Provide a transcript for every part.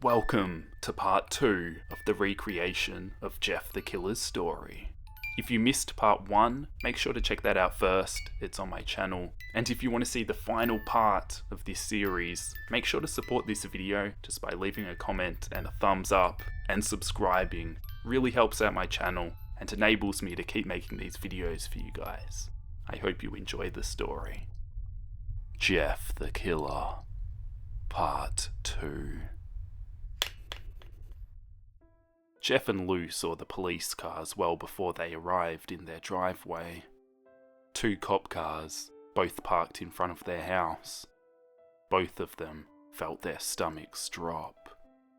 Welcome to part 2 of the recreation of Jeff the Killer's story. If you missed part 1, make sure to check that out first, it's on my channel. And if you want to see the final part of this series, make sure to support this video just by leaving a comment and a thumbs up, and subscribing. Really helps out my channel and enables me to keep making these videos for you guys. I hope you enjoy the story. Jeff the Killer, part 2. Jeff and Lou saw the police cars well before they arrived in their driveway. 2 cop cars, both parked in front of their house. Both of them felt their stomachs drop,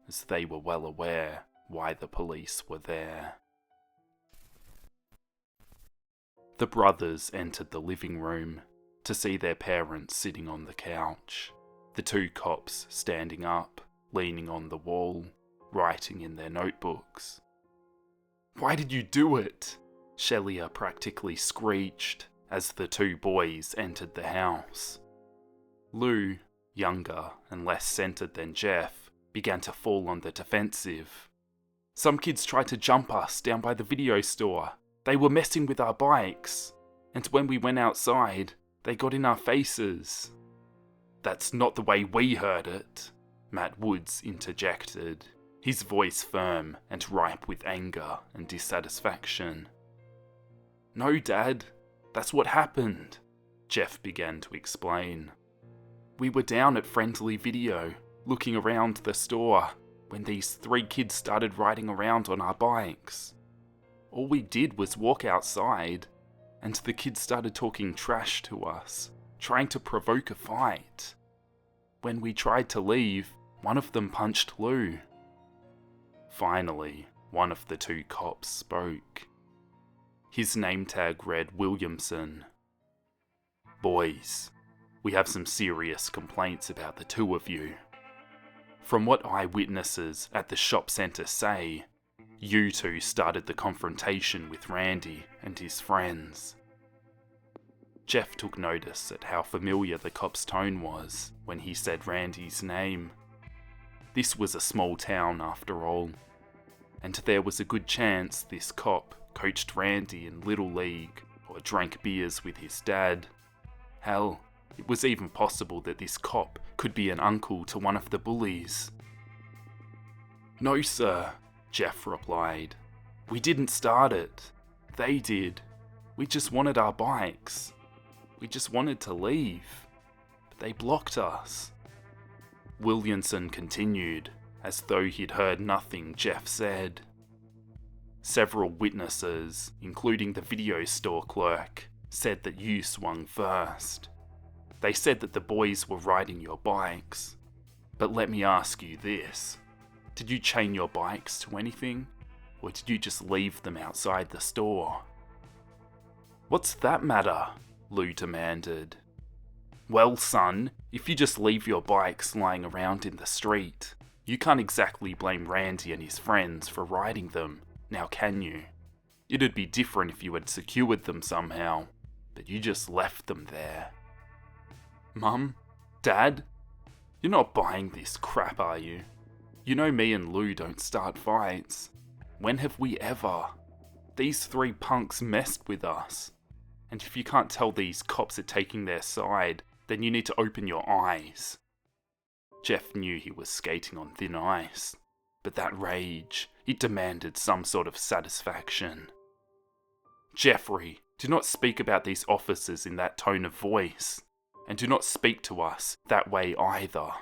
as they were well aware why the police were there. The brothers entered the living room to see their parents sitting on the couch, the 2 cops standing up, leaning on the wall, writing in their notebooks. "Why did you do it?" Shelia practically screeched as the 2 boys entered the house. Lou, younger and less centered than Jeff, began to fall on the defensive. "Some kids tried to jump us down by the video store. They were messing with our bikes. And when we went outside, they got in our faces." "That's not the way we heard it," Matt Woods interjected, his voice firm and ripe with anger and dissatisfaction. "No, Dad, that's what happened," Jeff began to explain. "We were down at Friendly Video, looking around the store, when these 3 kids started riding around on our bikes. All we did was walk outside, and the kids started talking trash to us, trying to provoke a fight. When we tried to leave, one of them punched Lou." Finally, one of the 2 cops spoke. His name tag read Williamson. "Boys, we have some serious complaints about the 2 of you. From what eyewitnesses at the shop centre say, you 2 started the confrontation with Randy and his friends." Jeff took notice at how familiar the cop's tone was when he said Randy's name. This was a small town after all, and there was a good chance this cop coached Randy in Little League or drank beers with his dad. Hell, it was even possible that this cop could be an uncle to one of the bullies. "No, sir," Jeff replied. "We didn't start it. They did. We just wanted our bikes. We just wanted to leave. But they blocked us." Williamson continued, as though he'd heard nothing Jeff said. "Several witnesses, including the video store clerk, said that you swung first. They said that the boys were riding your bikes. But let me ask you this. Did you chain your bikes to anything? Or did you just leave them outside the store?" "What's that matter?" Lou demanded. "Well, son, if you just leave your bikes lying around in the street, you can't exactly blame Randy and his friends for riding them, now can you? It'd be different if you had secured them somehow, but you just left them there." "Mum? Dad? You're not buying this crap, are you? You know me and Lou don't start fights. When have we ever? These 3 punks messed with us. And if you can't tell these cops are taking their side, then you need to open your eyes." Jeff knew he was skating on thin ice, but that rage, it demanded some sort of satisfaction. "Jeffrey, do not speak about these officers in that tone of voice, and do not speak to us that way either.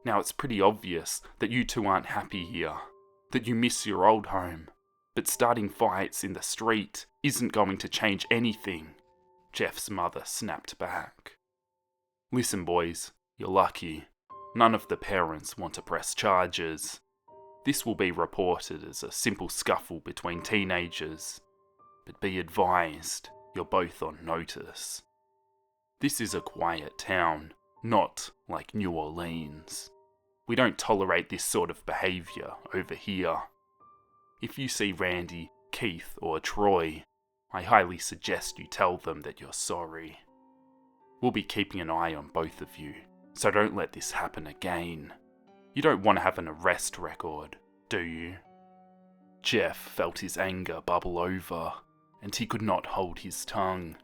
Now it's pretty obvious that you 2 aren't happy here, that you miss your old home, but starting fights in the street isn't going to change anything," Jeff's mother snapped back. "Listen, boys, you're lucky. None of the parents want to press charges. This will be reported as a simple scuffle between teenagers. But be advised, you're both on notice. This is a quiet town, not like New Orleans. We don't tolerate this sort of behaviour over here. If you see Randy, Keith, or Troy, I highly suggest you tell them that you're sorry. We'll be keeping an eye on both of you, so don't let this happen again. You don't want to have an arrest record, do you? Jeff felt his anger bubble over, and he could not hold his tongue.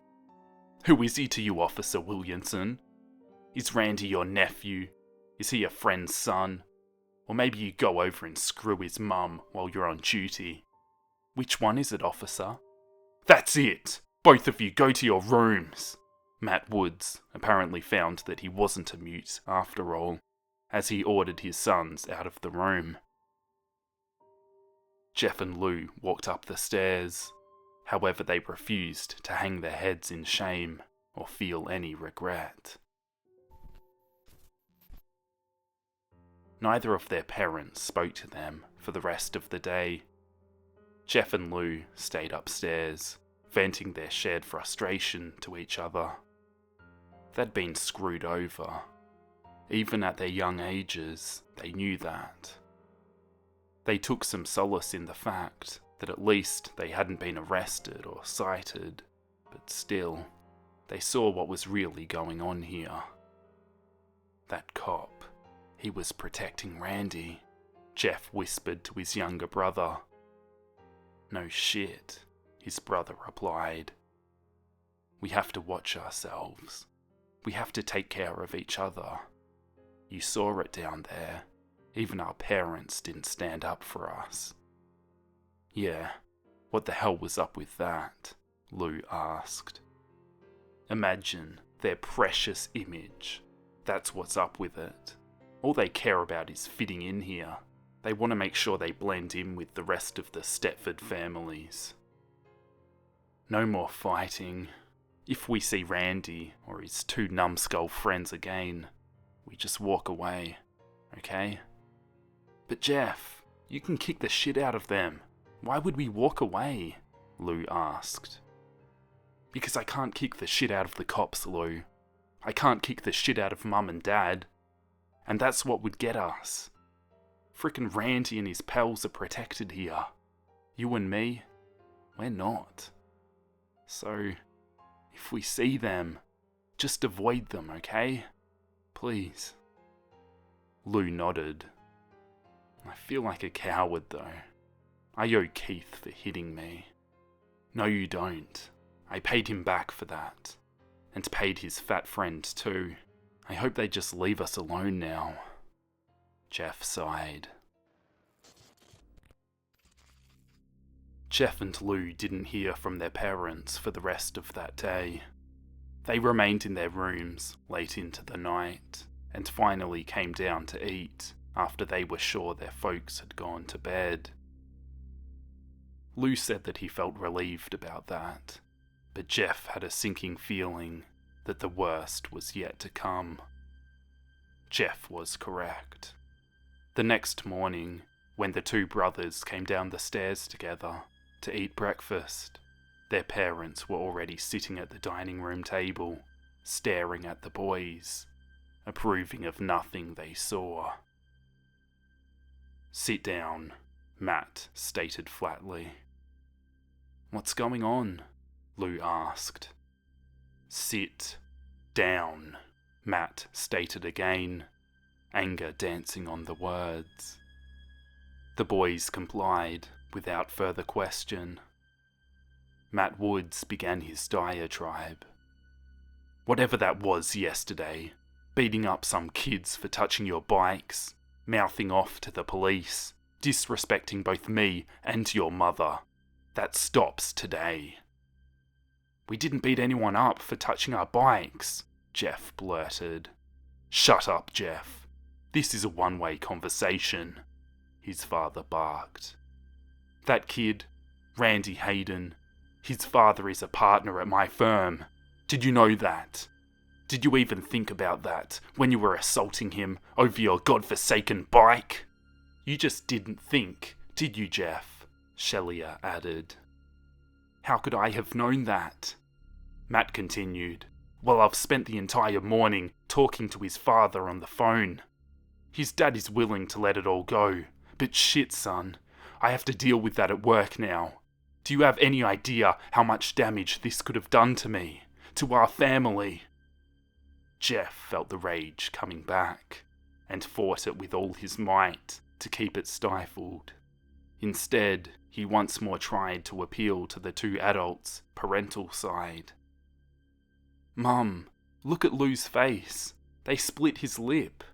Who is he to you, Officer Williamson? Is Randy your nephew? Is he a friend's son? Or maybe you go over and screw his mum while you're on duty. Which one is it, officer? That's it! Both of you go to your rooms! Matt Woods apparently found that he wasn't a mute after all, as he ordered his sons out of the room. Jeff and Lou walked up the stairs. However, they refused to hang their heads in shame or feel any regret. Neither of their parents spoke to them for the rest of the day. Jeff and Lou stayed upstairs, venting their shared frustration to each other. They'd been screwed over. Even at their young ages, they knew that. They took some solace in the fact that at least they hadn't been arrested or cited, but still, they saw what was really going on here. That cop, he was protecting Randy, Jeff whispered to his younger brother. No shit, his brother replied. We have to watch ourselves. We have to take care of each other. You saw it down there. Even our parents didn't stand up for us. Yeah, what the hell was up with that? Lou asked. Imagine their precious image. That's what's up with it. All they care about is fitting in here. They want to make sure they blend in with the rest of the Staedtler families. No more fighting. If we see Randy or his two numbskull friends again, we just walk away, okay? But Jeff, you can kick the shit out of them. Why would we walk away? Lou asked. Because I can't kick the shit out of the cops, Lou. I can't kick the shit out of Mum and Dad. And that's what would get us. Frickin' Randy and his pals are protected here. You and me, we're not. So, if we see them, just avoid them, okay? Please. Lou nodded. I feel like a coward though. I owe Keith for hitting me. No, you don't. I paid him back for that. And paid his fat friend too. I hope they just leave us alone now. Jeff sighed. Jeff and Lou didn't hear from their parents for the rest of that day. They remained in their rooms late into the night, and finally came down to eat after they were sure their folks had gone to bed. Lou said that he felt relieved about that, but Jeff had a sinking feeling that the worst was yet to come. Jeff was correct. The next morning, when the two brothers came down the stairs together to eat breakfast, their parents were already sitting at the dining room table, staring at the boys, approving of nothing they saw. Sit down, Matt stated flatly. What's going on? Lou asked. Sit down, Matt stated again, anger dancing on the words. The boys complied without further question. Matt Woods began his diatribe. Whatever that was yesterday, beating up some kids for touching your bikes, mouthing off to the police, disrespecting both me and your mother, that stops today. We didn't beat anyone up for touching our bikes, Jeff blurted. Shut up, Jeff. This is a one-way conversation, his father barked. That kid, Randy Hayden, his father is a partner at my firm. Did you know that? Did you even think about that when you were assaulting him over your godforsaken bike? You just didn't think, did you, Jeff? Shelia added. How could I have known that? Matt continued. Well, I've spent the entire morning talking to his father on the phone. His dad is willing to let it all go, but shit, son, I have to deal with that at work now. Do you have any idea how much damage this could have done to me, to our family? Jeff felt the rage coming back. and fought it with all his might to keep it stifled. Instead, he once more tried to appeal to the two adults' parental side. "Mum, look at Lou's face. They split his lip.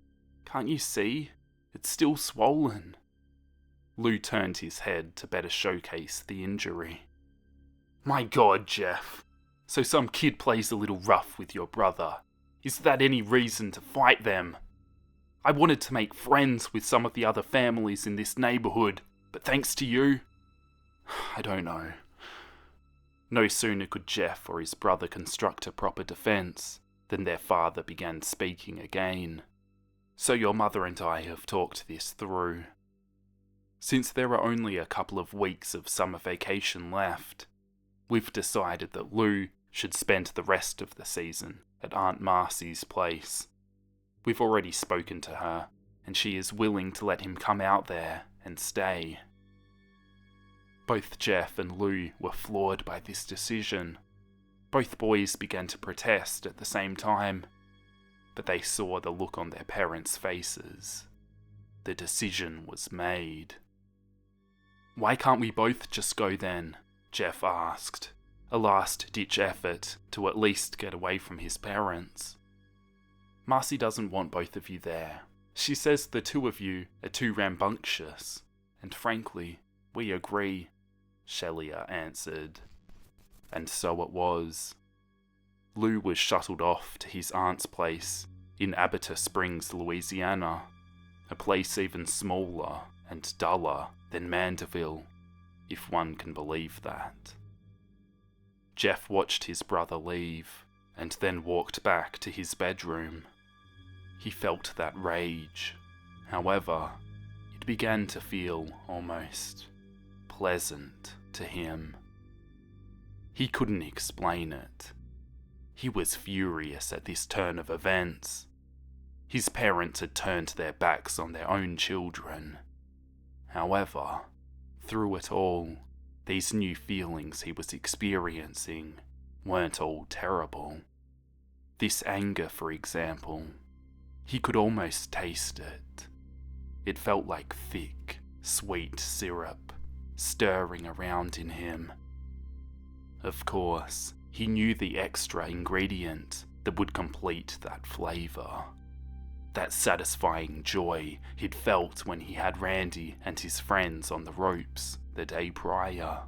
Can't you see? It's still swollen." Lou turned his head to better showcase the injury. "My God, Jeff. So some kid plays a little rough with your brother. Is that any reason to fight them? I wanted to make friends with some of the other families in this neighbourhood, but thanks to you, I don't know." No sooner could Jeff or his brother construct a proper defence than their father began speaking again. "So your mother and I have talked this through. Since there are only a couple of weeks of summer vacation left, we've decided that Lou should spend the rest of the season at Aunt Marcy's place. We've already spoken to her, and she is willing to let him come out there and stay." Both Jeff and Lou were floored by this decision. Both boys began to protest at the same time, but they saw the look on their parents' faces. The decision was made. "Why can't we both just go then?" Jeff asked, a last-ditch effort to at least get away from his parents. "Marcy doesn't want both of you there. She says the two of you are too rambunctious, and frankly, we agree," Shelia answered. And so it was. Lou was shuttled off to his aunt's place in Aberta Springs, Louisiana, a place even smaller and duller than Mandeville, if one can believe that. Jeff watched his brother leave, and then walked back to his bedroom. He felt that rage. However, it began to feel almost pleasant to him. He couldn't explain it. He was furious at this turn of events. His parents had turned their backs on their own children. However, through it all, these new feelings he was experiencing weren't all terrible. This anger, for example, he could almost taste it. It felt like thick, sweet syrup stirring around in him. Of course, he knew the extra ingredient that would complete that flavour. That satisfying joy he'd felt when he had Randy and his friends on the ropes the day prior.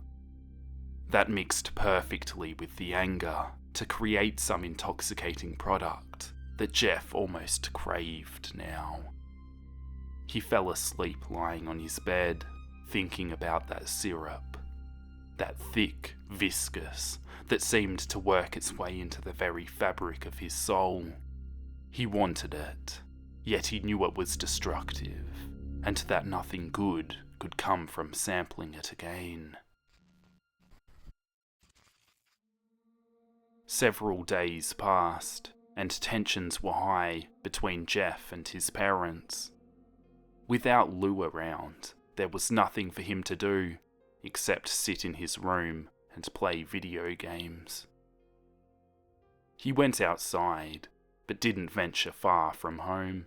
That mixed perfectly with the anger to create some intoxicating product that Jeff almost craved now. He fell asleep lying on his bed, thinking about that syrup. That thick, viscous, that seemed to work its way into the very fabric of his soul. He wanted it, yet he knew it was destructive, and that nothing good could come from sampling it again. Several days passed, and tensions were high between Jeff and his parents. Without Lou around, there was nothing for him to do except sit in his room and play video games. He went outside, but didn't venture far from home.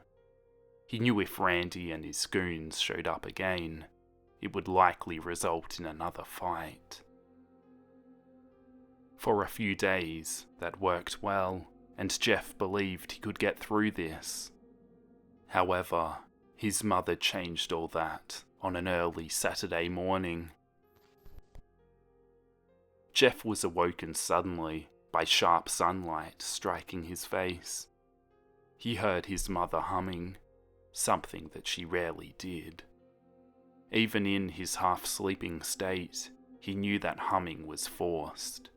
He knew if Randy and his goons showed up again, it would likely result in another fight. For a few days, that worked well, and Jeff believed he could get through this. However, his mother changed all that on an early Saturday morning. Jeff was awoken suddenly by sharp sunlight striking his face. He heard his mother humming, something that she rarely did. Even in his half-sleeping state, he knew that humming was forced.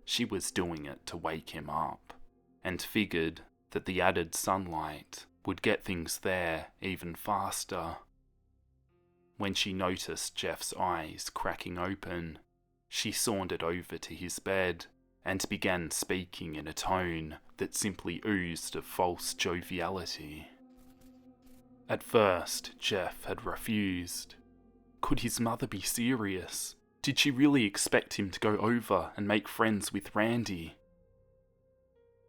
She was doing it to wake him up, and figured that the added sunlight would get things there even faster. When she noticed Jeff's eyes cracking open, she sauntered over to his bed and began speaking in a tone that simply oozed of false joviality. At first, Jeff had refused. Could his mother be serious? Did she really expect him to go over and make friends with Randy?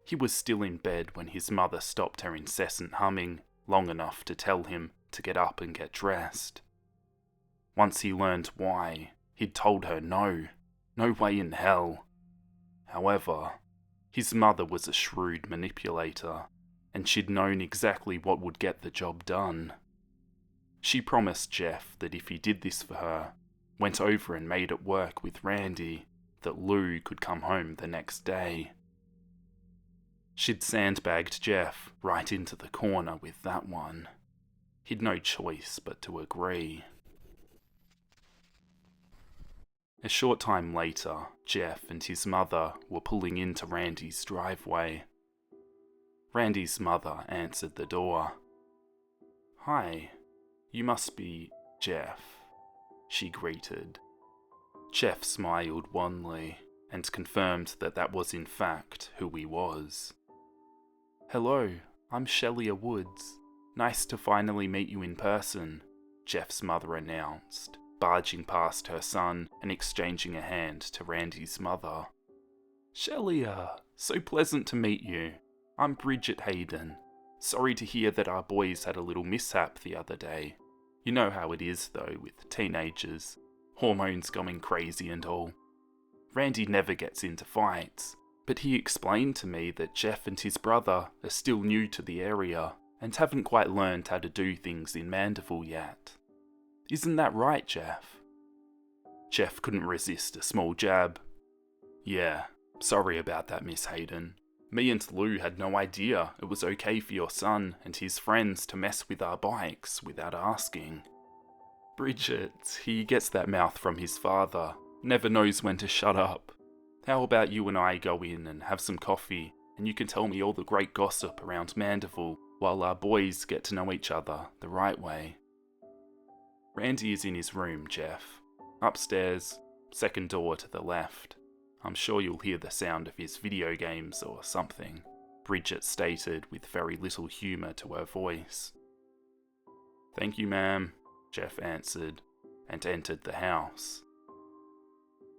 He was still in bed when his mother stopped her incessant humming, long enough to tell him to get up and get dressed. Once he learned why, he'd told her no way in hell. However, his mother was a shrewd manipulator, and she'd known exactly what would get the job done. She promised Jeff that if he did this for her, went over and made it work with Randy, that Lou could come home the next day. She'd sandbagged Jeff right into the corner with that one. He'd no choice but to agree. A short time later, Jeff and his mother were pulling into Randy's driveway. Randy's mother answered the door. "Hi, you must be Jeff," she greeted. Jeff smiled wanly and confirmed that that was in fact who he was. "Hello, I'm Shelia Woods. Nice to finally meet you in person," Jeff's mother announced, barging past her son and exchanging a hand to Randy's mother. "Shelia, so pleasant to meet you. I'm Bridget Hayden. Sorry to hear that our boys had a little mishap the other day. You know how it is though with teenagers, hormones going crazy and all. Randy never gets into fights, but he explained to me that Jeff and his brother are still new to the area and haven't quite learned how to do things in Mandeville yet. Isn't that right, Jeff?" Jeff couldn't resist a small jab. "Yeah, sorry about that, Miss Hayden. Me and Lou had no idea it was okay for your son and his friends to mess with our bikes without asking. Bridget, he gets that mouth from his father, never knows when to shut up. How about you and I go in and have some coffee, and you can tell me all the great gossip around Mandeville while our boys get to know each other the right way." "Randy is in his room, Jeff. Upstairs, second door to the left. I'm sure you'll hear the sound of his video games or something," Bridget stated with very little humour to her voice. "Thank you, ma'am," Jeff answered, and entered the house.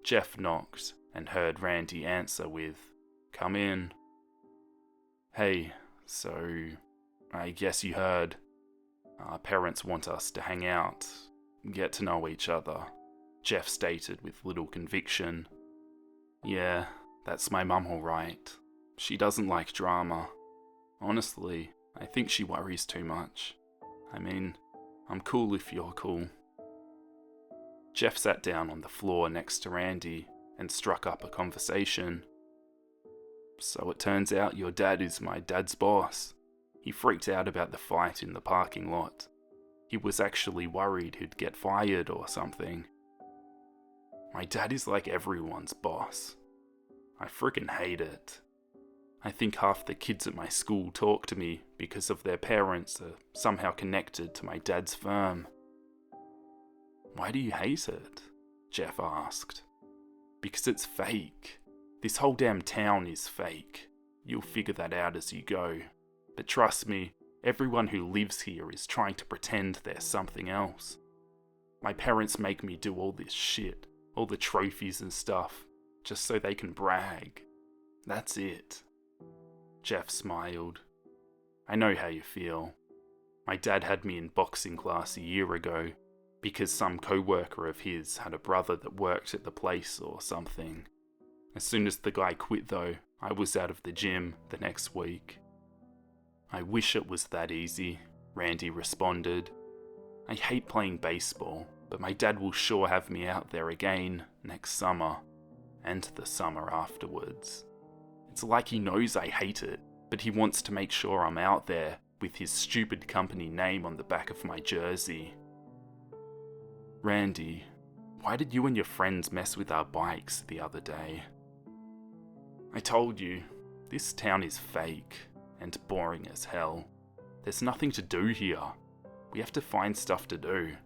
Jeff knocked and heard Randy answer with, "Come in." "Hey, so I guess you heard. Our parents want us to hang out, get to know each other," Jeff stated with little conviction. "Yeah, that's my mum all right. She doesn't like drama. Honestly, I think she worries too much. I mean, I'm cool if you're cool." Jeff sat down on the floor next to Randy and struck up a conversation. "So it turns out your dad is my dad's boss. He freaked out about the fight in the parking lot. He was actually worried he'd get fired or something. My dad is like everyone's boss. I frickin' hate it. I think half the kids at my school talk to me because of their parents are somehow connected to my dad's firm." "Why do you hate it?" Jeff asked. "Because it's fake. This whole damn town is fake. You'll figure that out as you go. But trust me, everyone who lives here is trying to pretend they're something else. My parents make me do all this shit, all the trophies and stuff, just so they can brag. That's it." Jeff smiled. "I know how you feel. My dad had me in boxing class a year ago, because some co-worker of his had a brother that worked at the place or something. As soon as the guy quit though, I was out of the gym the next week." "I wish it was that easy," Randy responded. "I hate playing baseball, but my dad will sure have me out there again next summer, and the summer afterwards. It's like he knows I hate it, but he wants to make sure I'm out there with his stupid company name on the back of my jersey." "Randy, why did you and your friends mess with our bikes the other day?" "I told you, this town is fake and boring as hell. There's nothing to do here. We have to find stuff to do.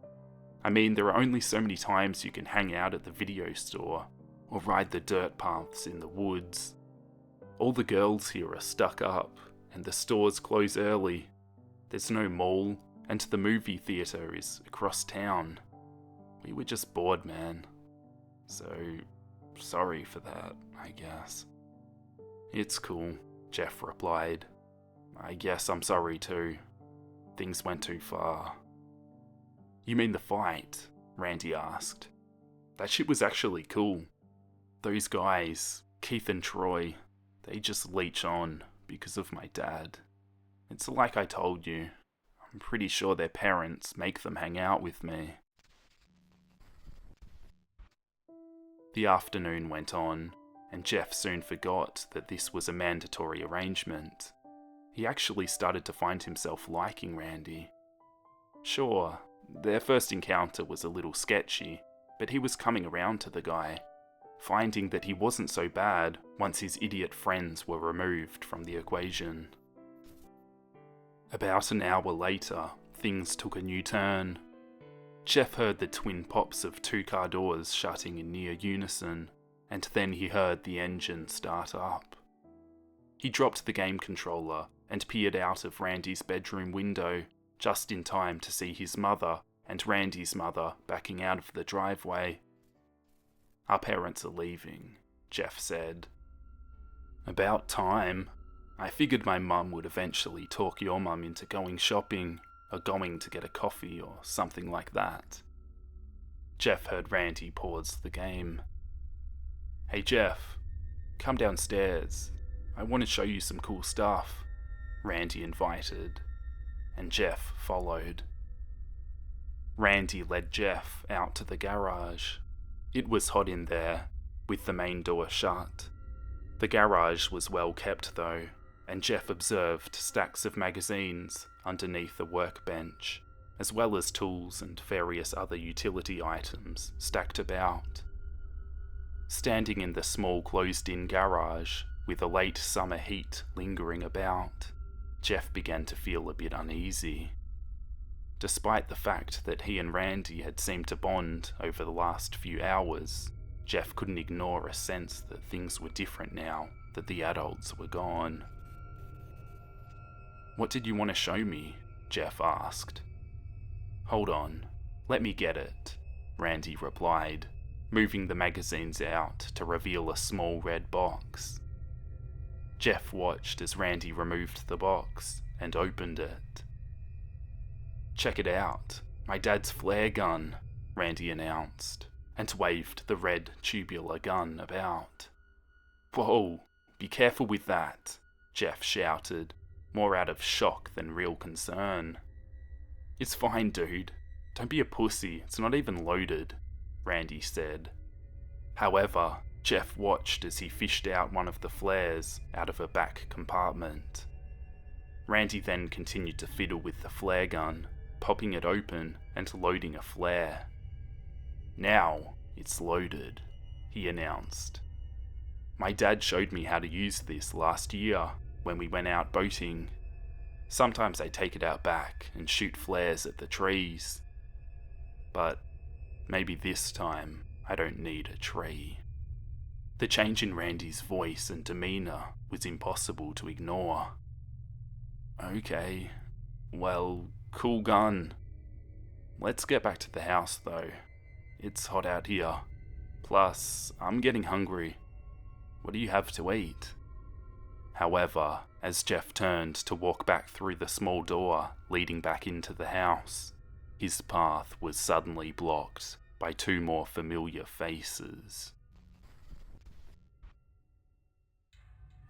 I mean, there are only so many times you can hang out at the video store or ride the dirt paths in the woods. All the girls here are stuck up and the stores close early. There's no mall and the movie theatre is across town. We were just bored, man. So, sorry for that, I guess." "It's cool," Jeff replied. "I guess I'm sorry too. things went too far. You mean the fight? Randy asked. That shit was actually cool. Those guys, Keith and Troy, they just leech on because of my dad. It's like I told you. I'm pretty sure their parents make them hang out with me. The afternoon went on, and Jeff soon forgot that this was a mandatory arrangement. He actually started to find himself liking Randy. Sure, their first encounter was a little sketchy, but he was coming around to the guy, finding that he wasn't so bad once his idiot friends were removed from the equation. About an hour later, things took a new turn. Jeff heard the twin pops of 2 car doors shutting in near unison, and then he heard the engine start up. He dropped the game controller and peered out of Randy's bedroom window, just in time to see his mother and Randy's mother backing out of the driveway. Our parents are leaving, Jeff said. About time. I figured my mum would eventually talk your mum into going shopping, or going to get a coffee or something like that. Jeff heard Randy pause the game. Hey Jeff, come downstairs. I want to show you some cool stuff, Randy invited, and Jeff followed. Randy led Jeff out to the garage. It was hot in there, with the main door shut. The garage was well kept though, and Jeff observed stacks of magazines underneath a workbench, as well as tools and various other utility items stacked about. Standing in the small closed-in garage, with the late summer heat lingering about, Jeff began to feel a bit uneasy. Despite the fact that he and Randy had seemed to bond over the last few hours, Jeff couldn't ignore a sense that things were different now that the adults were gone. What did you want to show me? Jeff asked. Hold on, let me get it, Randy replied, moving the magazines out to reveal a small red box. Jeff watched as Randy removed the box and opened it. Check it out, my dad's flare gun, Randy announced, and waved the red tubular gun about. Whoa, be careful with that, Jeff shouted, more out of shock than real concern. It's fine, dude. Don't be a pussy, it's not even loaded, Randy said. However, Jeff watched as he fished out one of the flares out of a back compartment. Randy then continued to fiddle with the flare gun, popping it open and loading a flare. Now it's loaded, he announced. My dad showed me how to use this last year when we went out boating. Sometimes I take it out back and shoot flares at the trees. But maybe this time I don't need a tree. The change in Randy's voice and demeanour was impossible to ignore. Okay, well, cool gun. Let's get back to the house though. It's hot out here. Plus, I'm getting hungry. What do you have to eat? However, as Jeff turned to walk back through the small door leading back into the house, his path was suddenly blocked by 2 more familiar faces.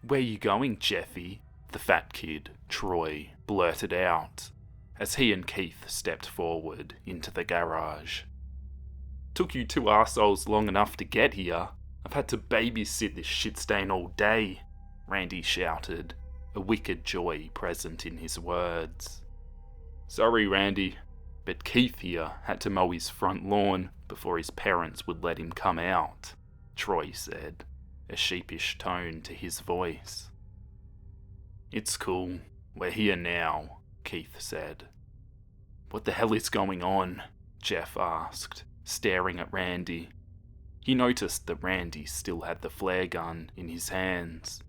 Where you going, Jeffy? The fat kid, Troy, blurted out, as he and Keith stepped forward into the garage. Took you 2 arseholes long enough to get here. I've had to babysit this shit stain all day, Randy shouted, a wicked joy present in his words. Sorry, Randy, but Keith here had to mow his front lawn before his parents would let him come out, Troy said, a sheepish tone to his voice. It's cool, we're here now, Keith said. What the hell is going on? Jeff asked, staring at Randy. He noticed that Randy still had the flare gun in his hands.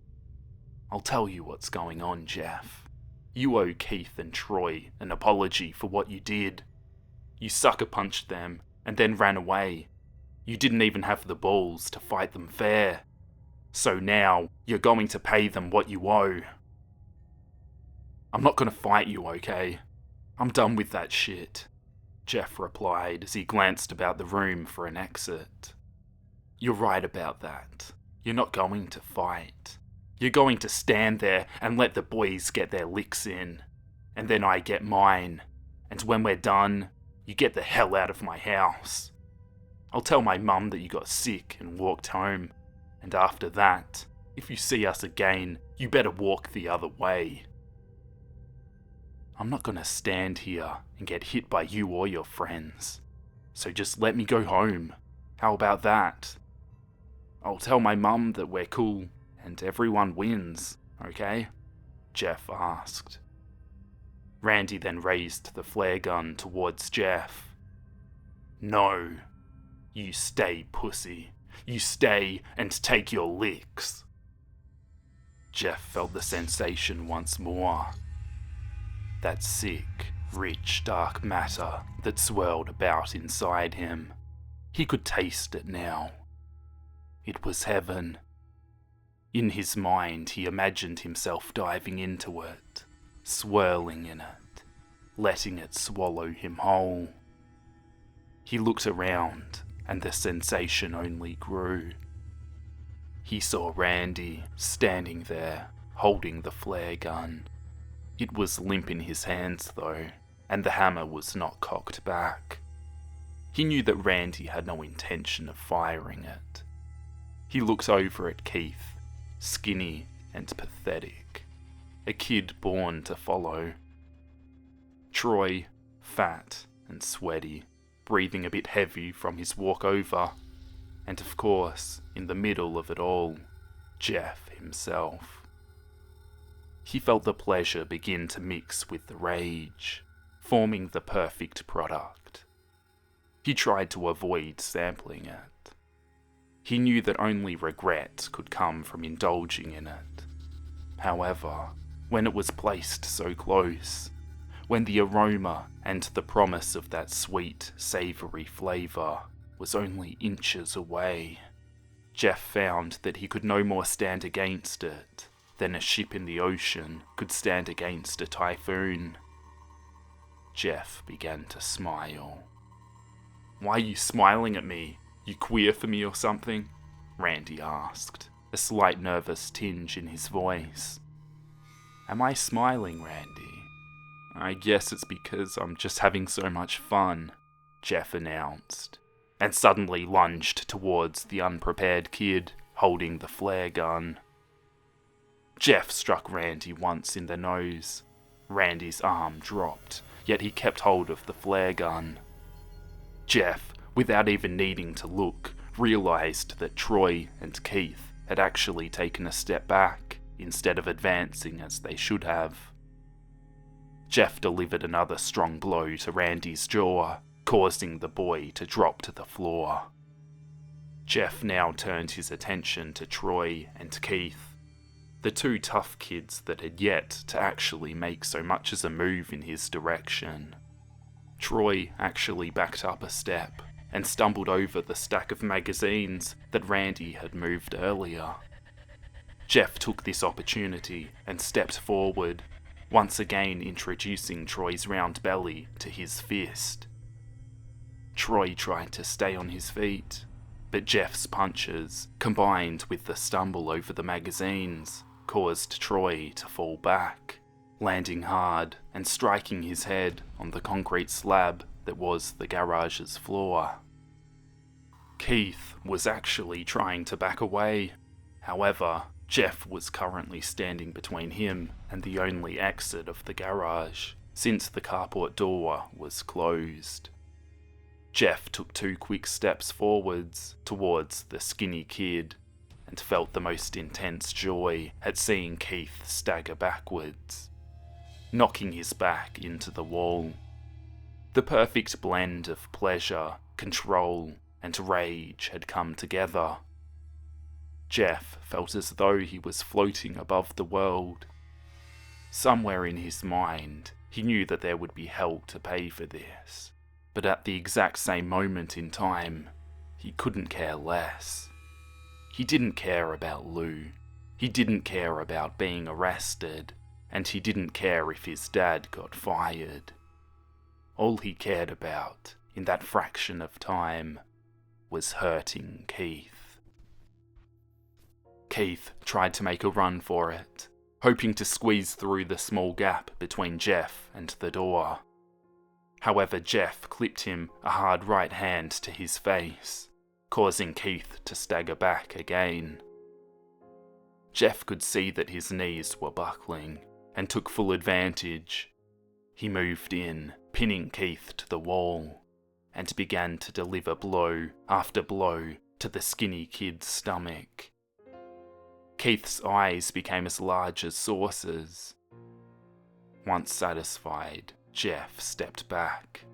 I'll tell you what's going on, Jeff. You owe Keith and Troy an apology for what you did. You sucker punched them and then ran away. You didn't even have the balls to fight them fair. So now you're going to pay them what you owe. I'm not going to fight you, okay? I'm done with that shit, Jeff replied as he glanced about the room for an exit. You're right about that. You're not going to fight. You're going to stand there and let the boys get their licks in. And then I get mine. And when we're done, you get the hell out of my house. I'll tell my mum that you got sick and walked home. And after that, if you see us again, you better walk the other way. I'm not gonna stand here and get hit by you or your friends. So just let me go home. How about that? I'll tell my mum that we're cool and everyone wins, okay? Jeff asked. Randy then raised the flare gun towards Jeff. No. You stay, pussy. You stay and take your licks. Jeff felt the sensation once more. That sick, rich, dark matter that swirled about inside him. He could taste it now. It was heaven. In his mind, he imagined himself diving into it, swirling in it, letting it swallow him whole. He looked around, and the sensation only grew. He saw Randy standing there, holding the flare gun. It was limp in his hands though, and the hammer was not cocked back. He knew that Randy had no intention of firing it. He looked over at Keith, skinny and pathetic, a kid born to follow. Troy, fat and sweaty, breathing a bit heavy from his walk over, and of course, in the middle of it all, Jeff himself. He felt the pleasure begin to mix with the rage, forming the perfect product. He tried to avoid sampling it. He knew that only regret could come from indulging in it. However, when it was placed so close, when the aroma and the promise of that sweet, savoury flavour was only inches away, Jeff found that he could no more stand against it than a ship in the ocean could stand against a typhoon. Jeff began to smile. Why are you smiling at me? You queer for me or something? Randy asked, a slight nervous tinge in his voice. Am I smiling, Randy? I guess it's because I'm just having so much fun, Jeff announced, and suddenly lunged towards the unprepared kid holding the flare gun. Jeff struck Randy once in the nose. Randy's arm dropped, yet he kept hold of the flare gun. Jeff, without even needing to look, realised that Troy and Keith had actually taken a step back instead of advancing as they should have. Jeff delivered another strong blow to Randy's jaw, causing the boy to drop to the floor. Jeff now turned his attention to Troy and Keith, the two tough kids that had yet to actually make so much as a move in his direction. Troy actually backed up a step and stumbled over the stack of magazines that Randy had moved earlier. Jeff took this opportunity and stepped forward, once again introducing Troy's round belly to his fist. Troy tried to stay on his feet, but Jeff's punches, combined with the stumble over the magazines, caused Troy to fall back, landing hard and striking his head on the concrete slab that was the garage's floor. Keith was actually trying to back away. However, Jeff was currently standing between him and the only exit of the garage, since the carport door was closed. Jeff took 2 quick steps forwards towards the skinny kid and felt the most intense joy at seeing Keith stagger backwards, knocking his back into the wall. The perfect blend of pleasure, control, and rage had come together. Jeff felt as though he was floating above the world. Somewhere in his mind, he knew that there would be hell to pay for this, but at the exact same moment in time, he couldn't care less. He didn't care about Lou, he didn't care about being arrested, and he didn't care if his dad got fired. all he cared about in that fraction of time was hurting Keith. Keith tried to make a run for it, hoping to squeeze through the small gap between Jeff and the door. However, Jeff clipped him a hard right hand to his face, causing Keith to stagger back again. Jeff could see that his knees were buckling and took full advantage. He moved in, pinning Keith to the wall, and began to deliver blow after blow to the skinny kid's stomach. Keith's eyes became as large as saucers. Once satisfied, Jeff stepped back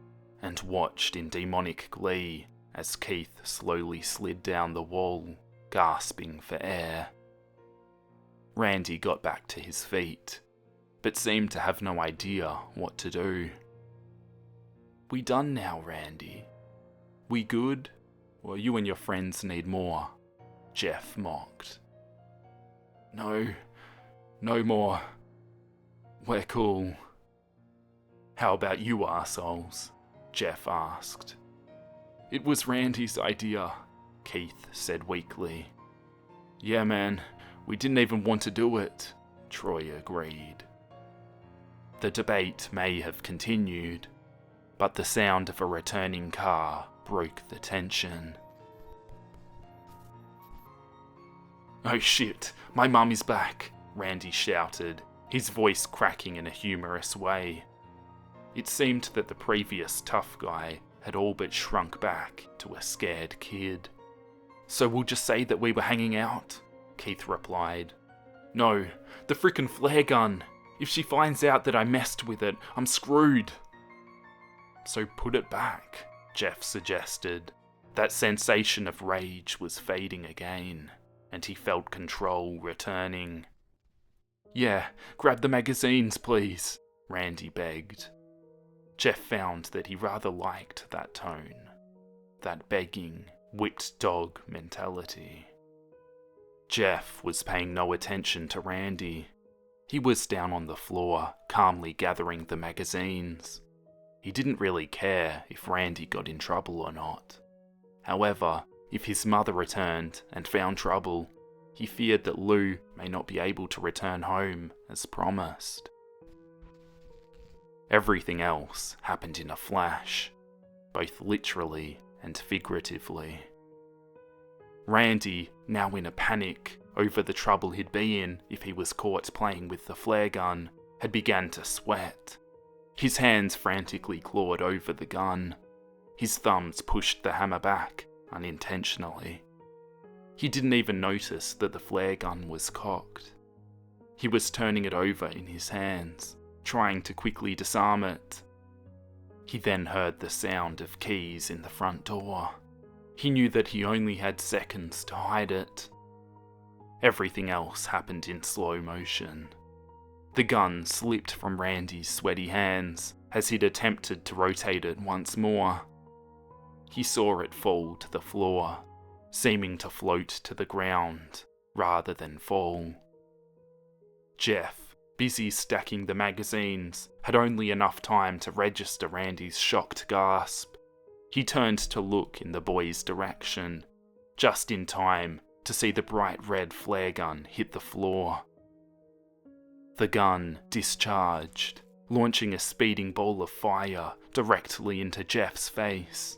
and watched in demonic glee as Keith slowly slid down the wall, gasping for air. Randy got back to his feet, but seemed to have no idea what to do. "We done now, Randy? We good? Or you and your friends need more?" Jeff mocked. No more. We're cool." "How about you assholes?" Jeff asked. "It was Randy's idea," Keith said weakly. "Yeah, man, we didn't even want to do it," Troy agreed. The debate may have continued, but the sound of a returning car broke the tension. "Oh shit, my mum is back," Randy shouted, his voice cracking in a humorous way. It seemed that the previous tough guy had all but shrunk back to a scared kid. "So we'll just say that we were hanging out?" Keith replied. "No, the frickin' flare gun. If she finds out that I messed with it, I'm screwed." "So put it back," Jeff suggested. That sensation of rage was fading again, and he felt control returning. "Yeah, grab the magazines, please," Randy begged. Jeff found that he rather liked that tone, that begging, whipped dog mentality. Jeff was paying no attention to Randy. He was down on the floor, calmly gathering the magazines. He didn't really care if Randy got in trouble or not. However, if his mother returned and found trouble, he feared that Lou may not be able to return home as promised. Everything else happened in a flash, both literally and figuratively. Randy, now in a panic over the trouble he'd be in if he was caught playing with the flare gun, had begun to sweat. His hands frantically clawed over the gun. His thumbs pushed the hammer back unintentionally. He didn't even notice that the flare gun was cocked. He was turning it over in his hands, trying to quickly disarm it. He then heard the sound of keys in the front door. He knew that he only had seconds to hide it. Everything else happened in slow motion. The gun slipped from Randy's sweaty hands as he'd attempted to rotate it once more. He saw it fall to the floor, seeming to float to the ground rather than fall. Jeff, busy stacking the magazines, had only enough time to register Randy's shocked gasp. He turned to look in the boy's direction, just in time to see the bright red flare gun hit the floor. The gun discharged, launching a speeding ball of fire directly into Jeff's face.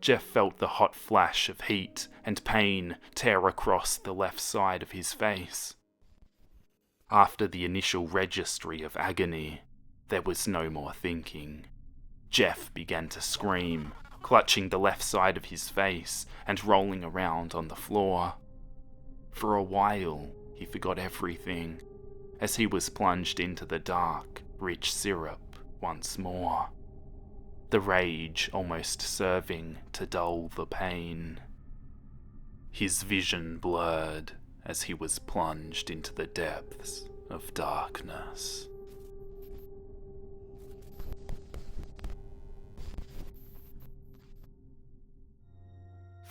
Jeff felt the hot flash of heat and pain tear across the left side of his face. After the initial registry of agony, there was no more thinking. Jeff began to scream, clutching the left side of his face and rolling around on the floor. For a while, he forgot everything, as he was plunged into the dark, rich syrup once more. The rage almost serving to dull the pain. His vision blurred as he was plunged into the depths of darkness.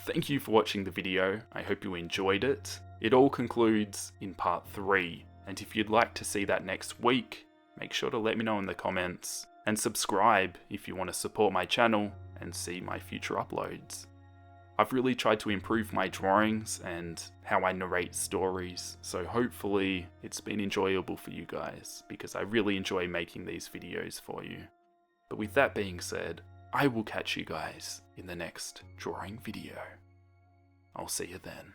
Thank you for watching the video. I hope you enjoyed it. It all concludes in part 3, and if you'd like to see that next week, make sure to let me know in the comments. and subscribe if you want to support my channel and see my future uploads. I've really tried to improve my drawings and how I narrate stories, so hopefully it's been enjoyable for you guys, because I really enjoy making these videos for you. But with that being said, I will catch you guys in the next drawing video. I'll see you then.